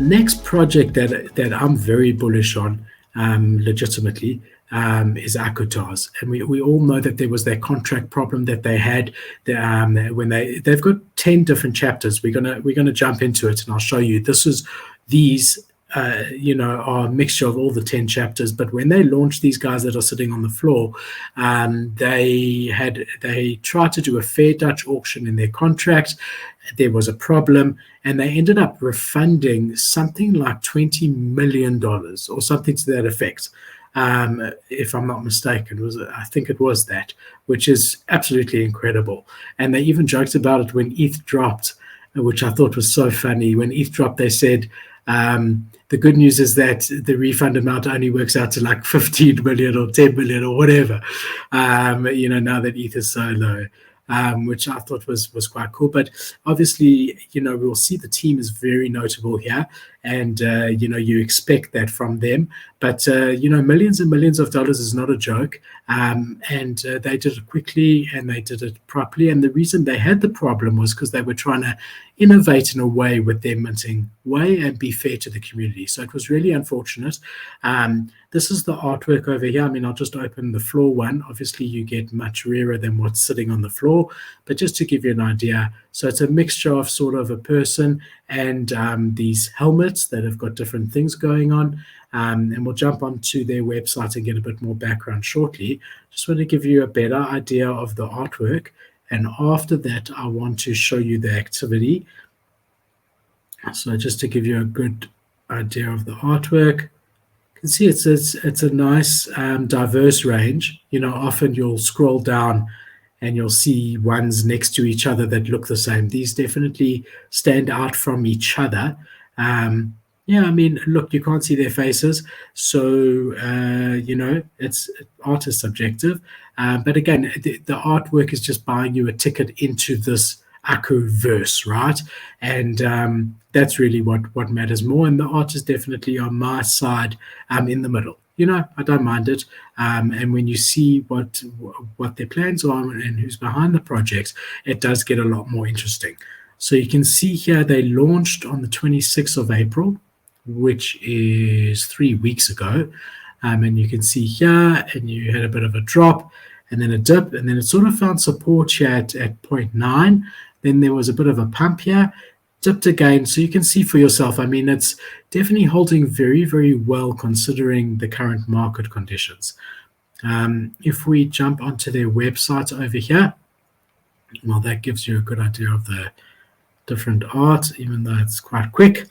The next project that I'm very bullish on, legitimately, is Akutars, and we all know that there was that contract problem that they had. When they've got 10 different chapters. We're gonna jump into it, and I'll show you. These are a mixture of all the 10 chapters. But when they launched these guys that are sitting on the floor, they tried to do a fair Dutch auction in their contract. There was a problem, and they ended up refunding something like $20 million or something to that effect. If I'm not mistaken, I think it was that, which is absolutely incredible. And they even joked about it when ETH dropped, which I thought was so funny. When ETH dropped, they said, the good news is that the refund amount only works out to like 15 million or 10 million or whatever, now that ETH is so low. Which I thought was quite cool. But obviously, we'll see the team is very notable here, and you expect that from them. But millions and millions of dollars is not a joke, and they did it quickly and they did it properly. And the reason they had the problem was because they were trying to innovate in a way with their minting way and be fair to the community. So it was really unfortunate. This is the artwork over here. I mean, I'll just open the floor one. Obviously, you get much rarer than what's sitting on the floor, but just to give you an idea. So it's a mixture of sort of a person and these helmets that have got different things going on. And we'll jump onto their website and get a bit more background shortly. Just want to give you a better idea of the artwork. And after that, I want to show you the activity. So just to give you a good idea of the artwork. You can see it's a nice diverse range. Often you'll scroll down and you'll see ones next to each other that look the same. These definitely stand out from each other. Look, you can't see their faces, so art is subjective. But again, the artwork is just buying you a ticket into this Akuverse, right? And that's really what matters more. And the art is definitely on my side, in the middle. I don't mind it. And when you see what their plans are and who's behind the projects, it does get a lot more interesting. So you can see here they launched on the 26th of April, which is 3 weeks ago. And you can see here, and you had a bit of a drop, and then a dip, and then it sort of found support here at 0.9. Then there was a bit of a pump here, dipped again. So you can see for yourself, I mean, it's definitely holding very, very well considering the current market conditions. If we jump onto their website over here, well, that gives you a good idea of the different art, even though it's quite quick.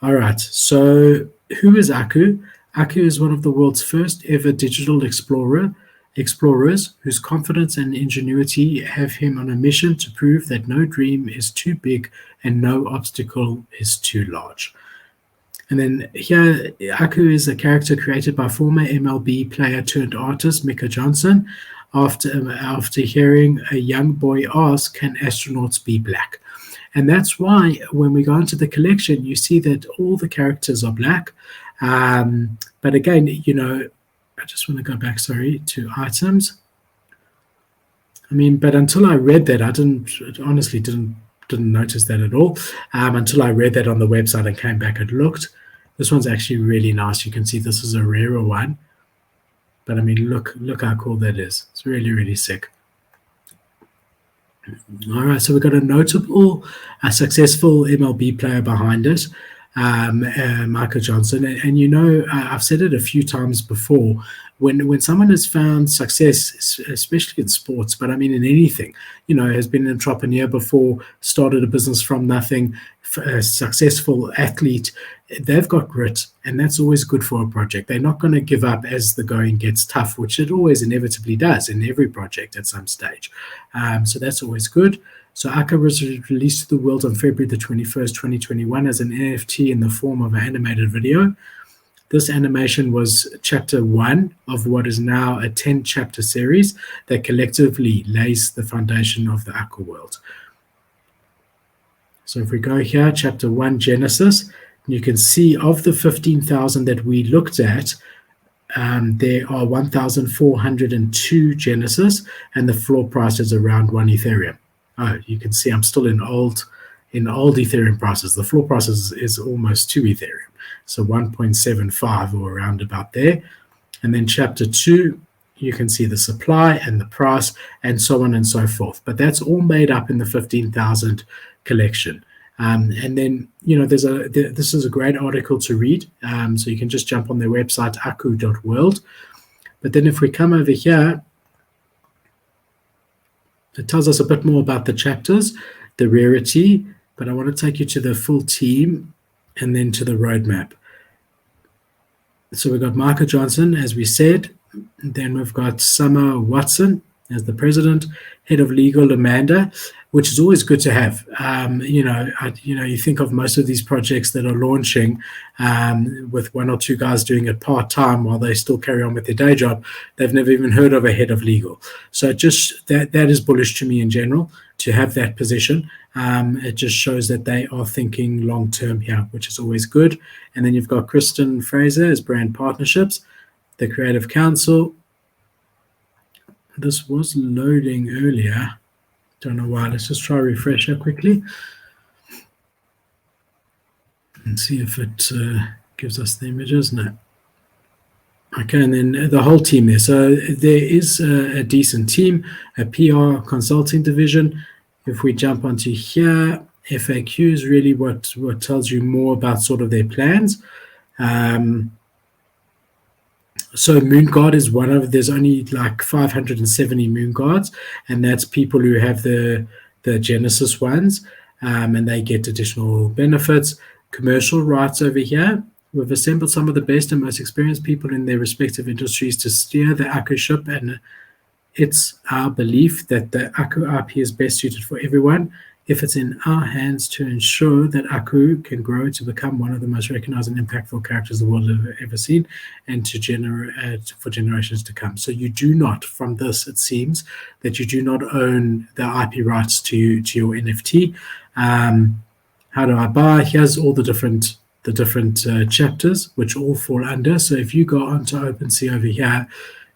All right, so who is Aku? Aku is one of the world's first ever digital explorers whose confidence and ingenuity have him on a mission to prove that no dream is too big and no obstacle is too large. And then here, Aku is a character created by former MLB player turned artist Micah Johnson after hearing a young boy ask, "Can astronauts be black?" And that's why when we go into the collection, you see that all the characters are black. But again, I just want to go back, to items. I mean, but until I read that, I honestly didn't notice that at all. Until I read that on the website and came back and looked. This one's actually really nice. You can see this is a rarer one. But I mean, look how cool that is. It's really, really sick. All right, so we've got a notable, successful MLB player behind it, Micah Johnson. And I've said it a few times before, when someone has found success, especially in sports, but I mean in anything, has been an entrepreneur before, started a business from nothing, a successful athlete, they've got grit, and that's always good for a project. They're not going to give up as the going gets tough, which it always inevitably does in every project at some stage. So that's always good. So Akka was released to the world on February the 21st, 2021 as an NFT in the form of an animated video. This animation was chapter 1 of what is now a 10-chapter series that collectively lays the foundation of the Akka world. So if we go here, chapter 1, Genesis, you can see of the 15,000 that we looked at, there are 1,402 Genesis, and the floor price is around 1 Ethereum. Oh, you can see I'm still in old in old Ethereum prices. The floor price is almost 2 Ethereum, so 1.75 or around about there. And then chapter 2, you can see the supply and the price and so on and so forth. But that's all made up in the 15,000 collection. And then, this is a great article to read. So you can just jump on their website, aku.world. But then if we come over here, it tells us a bit more about the chapters, the rarity, but I want to take you to the full team and then to the roadmap. So we've got Michael Johnson, as we said. Then we've got Summer Watson as the president, head of legal Amanda, which is always good to have. You think of most of these projects that are launching with one or two guys doing it part-time while they still carry on with their day job. They've never even heard of a head of legal. So just that is bullish to me in general, to have that position. It just shows that they are thinking long-term here, which is always good. And then you've got Kristen Fraser as brand partnerships, the creative council. This was loading earlier. Don't know why. Let's just try refresh it quickly and see if it gives us the images. No. Okay, and then the whole team there. So there is a decent team, a PR consulting division. If we jump onto here, FAQ is really what tells you more about sort of their plans. So Moon Guard is one of, there's only like 570 Moon Guards, and that's people who have the Genesis ones, and they get additional benefits. Commercial rights over here. We've assembled some of the best and most experienced people in their respective industries to steer the Aku ship, and it's our belief that the Aku IP is best suited for everyone if it's in our hands to ensure that Aku can grow to become one of the most recognized and impactful characters the world has ever seen, and to generate for generations to come. So you do not, from this, it seems that you do not own the IP rights to your NFT. How do I buy? Here's all the different chapters, which all fall under. So if you go onto OpenSea over here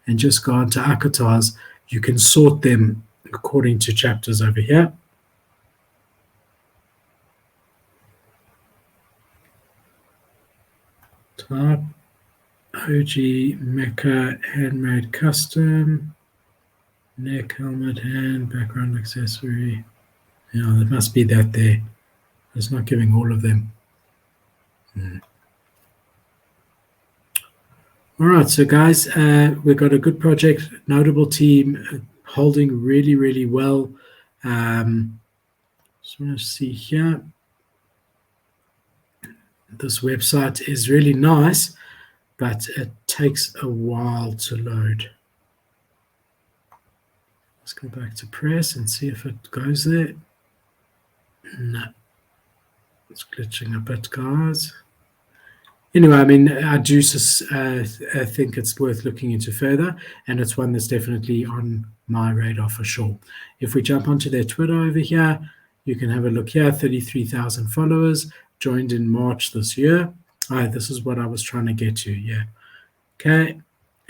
and just go onto Akutars, you can sort them according to chapters over here. Type OG Mecha handmade custom, neck, helmet, hand, background accessory. Yeah, there must be that there. It's not giving all of them. All right, so guys, we've got a good project, notable team, holding really, really well. Just want to see here. This website is really nice, but it takes a while to load. Let's go back to press and see if it goes there. No, it's glitching a bit, guys. Anyway, I mean, I do think it's worth looking into further, and it's one that's definitely on my radar for sure. If we jump onto their Twitter over here, you can have a look here, 33,000 followers, joined in March this year. This is what I was trying to get to, yeah. Okay,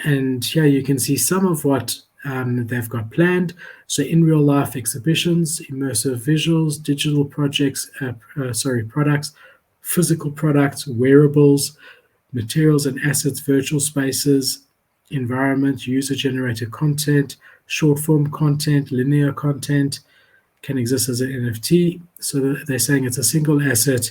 and here you can see some of what they've got planned. So in real life exhibitions, immersive visuals, digital projects, products, physical products, wearables, materials and assets, virtual spaces, environment, user-generated content, short-form content, linear content can exist as an NFT. So they're saying it's a single asset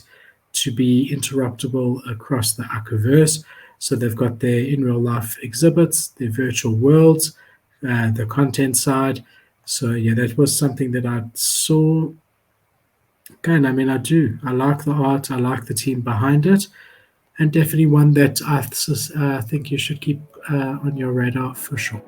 to be interruptible across the Akuverse. So they've got their in real life exhibits, their virtual worlds, the content side. So yeah, that was something that I saw. Again, I mean, I like the art, I like the team behind it, and definitely one that I think you should keep on your radar for sure.